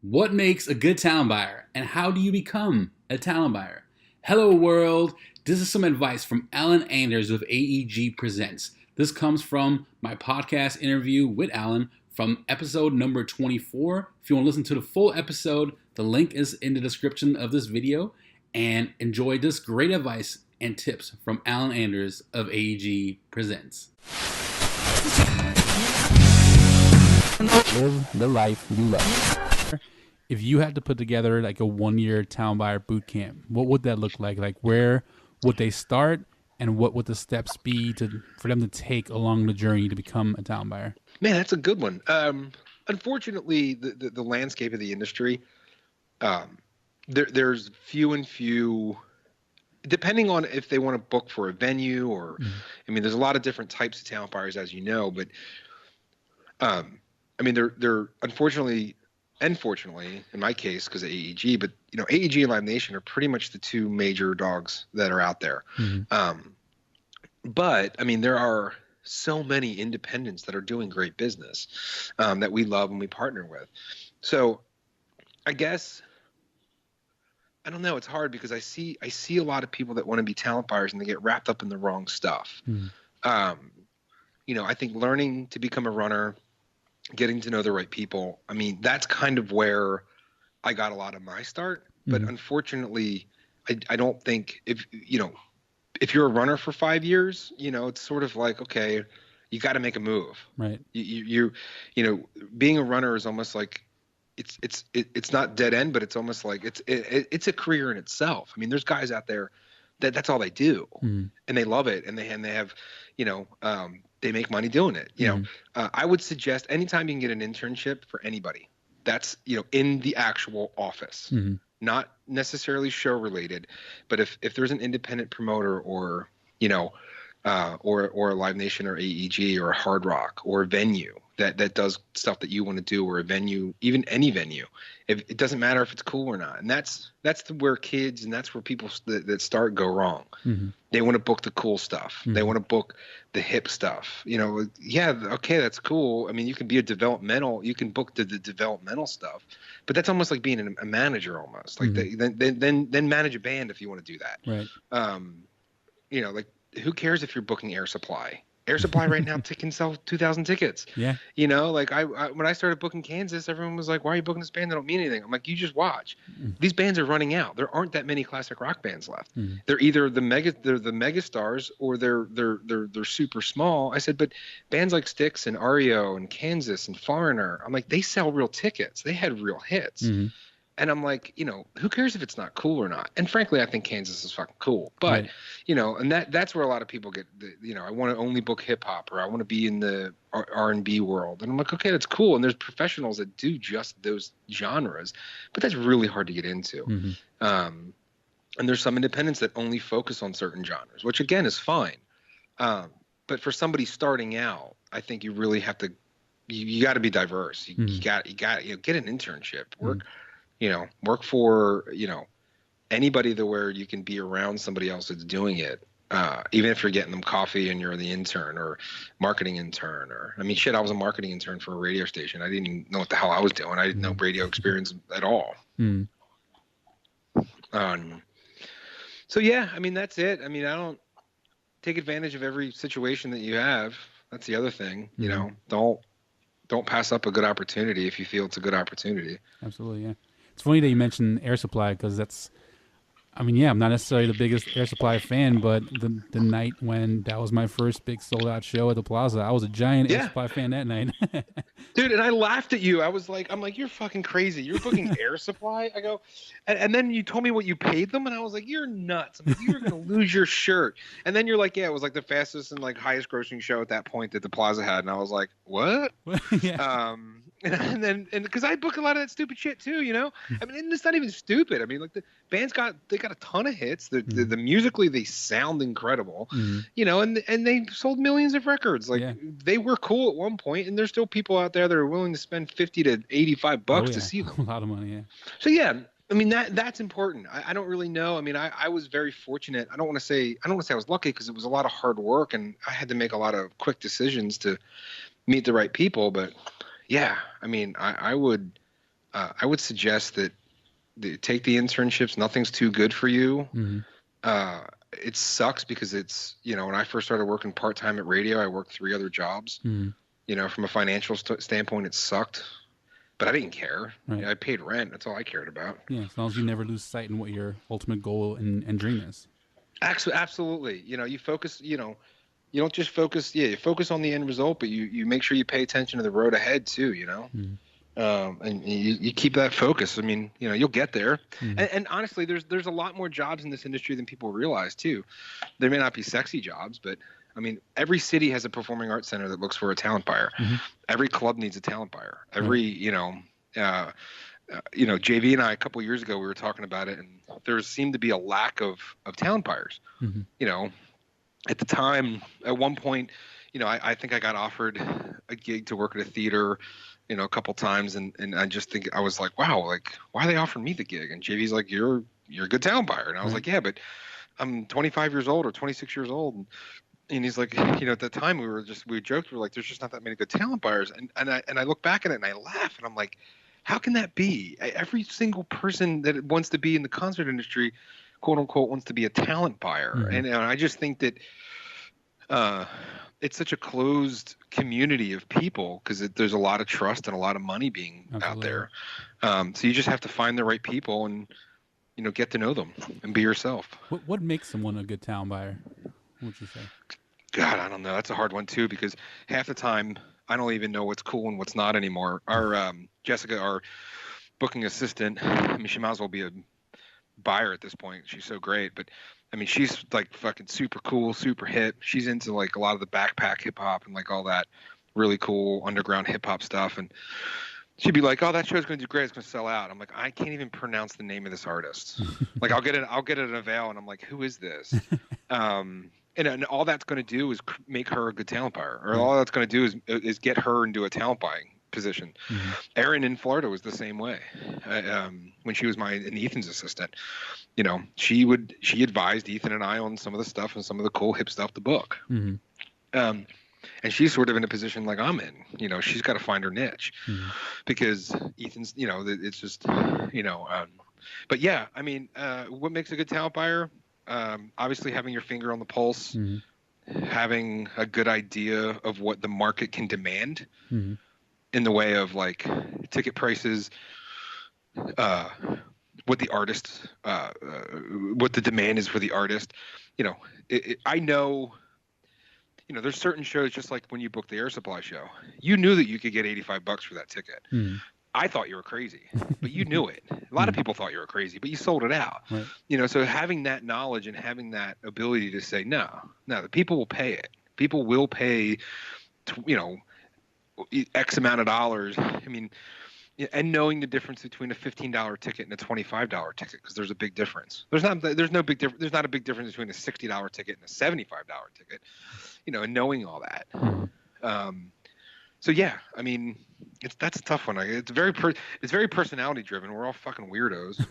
What makes a good talent buyer, and how do you become a talent buyer? Hello, world. This is some advice from Alan Anders of AEG Presents. This comes from my podcast interview with Alan from episode number 24. If you want to listen to the full episode, the link is in the description of this video. And enjoy this great advice and tips from Alan Anders of AEG Presents. Live the life you love. If you had to put together like a 1-year town buyer boot camp, what would that look like? Like, where would they start, and what would the steps be for them to take along the journey to become a town buyer? Man, that's a good one. Unfortunately, the landscape of the industry, there's few and few, depending on if they want to book for a venue or, I mean, there's a lot of different types of talent buyers, as you know, but I mean, they're unfortunately and fortunately, in my case, because of AEG, but AEG and Live Nation are pretty much the two major dogs that are out there. But I mean, there are so many independents that are doing great business that we love and we partner with. So I guess, I don't know, it's hard because I see a lot of people that want to be talent buyers and they get wrapped up in the wrong stuff. I think learning to become a runner, getting to know the right people, I mean, that's kind of where I got a lot of my start. But unfortunately, I don't think if you're a runner for 5 years, it's sort of like, okay, you got to make a move. Right. You being a runner is almost like it's not dead end, but it's almost like it's a career in itself. I mean, there's guys out there that's all they do, and they love it, and they have, they make money doing it. I would suggest anytime you can get an internship for anybody, that's in the actual office, not necessarily show related, but if there's an independent promoter or or a Live Nation or AEG or a Hard Rock or a venue that does stuff that you want to do, or a venue, even any venue, if it doesn't matter if it's cool or not. And that's where kids, and that's where people that start go wrong. They want to book the cool stuff. They want to book the hip stuff. Yeah, okay, that's cool. I mean, you can be you can book the developmental stuff, but that's almost like being a manager almost. Like then manage a band if you want to do that. Right. Like, who cares if you're booking Air Supply? Air Supply right now can sell 2,000 tickets. Yeah. Like I when I started booking Kansas, everyone was like, "Why are you booking this band that don't mean anything?" I'm like, "You just watch. These bands are running out. There aren't that many classic rock bands left. They're either the mega stars or they're super small." I said, "But bands like Styx and REO and Kansas and Foreigner, I'm like, they sell real tickets. They had real hits." And I'm like, who cares if it's not cool or not? And frankly, I think Kansas is fucking cool. But, and that's where a lot of people get, I want to only book hip hop, or I want to be in the R&B world. And I'm like, okay, that's cool. And there's professionals that do just those genres, but that's really hard to get into. And there's some independents that only focus on certain genres, which again is fine. But for somebody starting out, I think you really have to, you got to be diverse. You got get an internship, work for, anybody where you can be around somebody else that's doing it. Even if you're getting them coffee and you're the intern or marketing intern, I was a marketing intern for a radio station. I didn't even know what the hell I was doing. I didn't know radio experience at all. So yeah, I mean, that's it. I mean, I don't take advantage of every situation that you have. That's the other thing, don't pass up a good opportunity if you feel it's a good opportunity. Absolutely. Yeah. It's funny that you mentioned Air Supply, because I'm not necessarily the biggest Air Supply fan, but the night when that was my first big sold out show at the Plaza, I was a giant Air Supply fan that night. Dude, and I laughed at you. I'm like, you're fucking crazy. You're booking Air Supply? I go, and then you told me what you paid them, and I was like, you're nuts. I'm like, you're going to lose your shirt. And then you're like, yeah, it was like the fastest and like highest grossing show at that point that the Plaza had. And I was like, what? And because I book a lot of that stupid shit too, I mean, and it's not even stupid. I mean, like the band's got a ton of hits. The musically they sound incredible, and they sold millions of records. Like they were cool at one point, and there's still people out there that are willing to spend $50 to $85 to see them. A lot of money, yeah. So yeah, I mean that's important. I don't really know. I mean, I was very fortunate. I don't want to say I was lucky, because it was a lot of hard work, and I had to make a lot of quick decisions to meet the right people. But yeah, I mean, I would I would suggest that take the internships. Nothing's too good for you. Mm-hmm. It sucks because it's, when I first started working part-time at radio, I worked 3 other jobs. Mm-hmm. From a financial standpoint, it sucked, but I didn't care. Right. I paid rent. That's all I cared about. Yeah, as long as you never lose sight in what your ultimate goal and dream is. Absolutely. You focus, you don't just focus. Yeah, you focus on the end result, but you make sure you pay attention to the road ahead too, Mm-hmm. And you keep that focus. I mean, you'll get there. Mm-hmm. And honestly, there's a lot more jobs in this industry than people realize too. There may not be sexy jobs, but I mean, every city has a performing arts center that looks for a talent buyer. Mm-hmm. Every club needs a talent buyer. Every, JV and I, a couple of years ago, we were talking about it, and there seemed to be a lack of talent buyers. Mm-hmm. At the time, at one point, I think I got offered a gig to work at a theater, a couple times, and I just think I was like, wow, like, why are they offering me the gig? And JV's like, you're a good talent buyer, and I was like, yeah, but I'm 25 years old or 26 years old, and he's like, at the time we joked, we were like, there's just not that many good talent buyers, and I look back at it and I laugh, and I'm like, how can that be? Every single person that wants to be in the concert industry, quote unquote, wants to be a talent buyer. Mm-hmm. And I just think that it's such a closed community of people because there's a lot of trust and a lot of money being out there. So you just have to find the right people and, get to know them and be yourself. What makes someone a good talent buyer? What would you say? God, I don't know. That's a hard one too, because half the time I don't even know what's cool and what's not anymore. Our Jessica, our booking assistant, I mean, she might as well be a buyer at this point. She's so great, but I mean, she's like fucking super cool, super hip. She's into like a lot of the backpack hip hop and like all that really cool underground hip hop stuff. And she'd be like, "Oh, that show's going to do great. It's going to sell out." I'm like, I can't even pronounce the name of this artist. Like, I'll get an avail, and I'm like, who is this? And all that's going to do is make her a good talent buyer, or all that's going to do is get her into a talent buying position. Mm-hmm. Erin in Florida was the same way. When she was and Ethan's assistant, she advised Ethan and I on some of the stuff and some of the cool hip stuff to book. Mm-hmm. And she's sort of in a position like I'm in. She's got to find her niche because Ethan's, it's just, but yeah, I mean, what makes a good talent buyer? Obviously having your finger on the pulse, having a good idea of what the market can demand in the way of like ticket prices, what the artist, what the demand is for the artist. I know, there's certain shows, just like when you booked the Air Supply show, you knew that you could get $85 for that ticket. I thought you were crazy, but you knew it. A lot of people thought you were crazy, but you sold it out. Right. So having that knowledge and having that ability to say, no, the people will pay it. People will pay, X amount of dollars. I mean, and knowing the difference between a $15 ticket and a $25 ticket, because there's a big difference. There's not a big difference between a $60 ticket and a $75 ticket, and knowing all that. So yeah, I mean, that's a tough one. It's very personality driven. We're all fucking weirdos.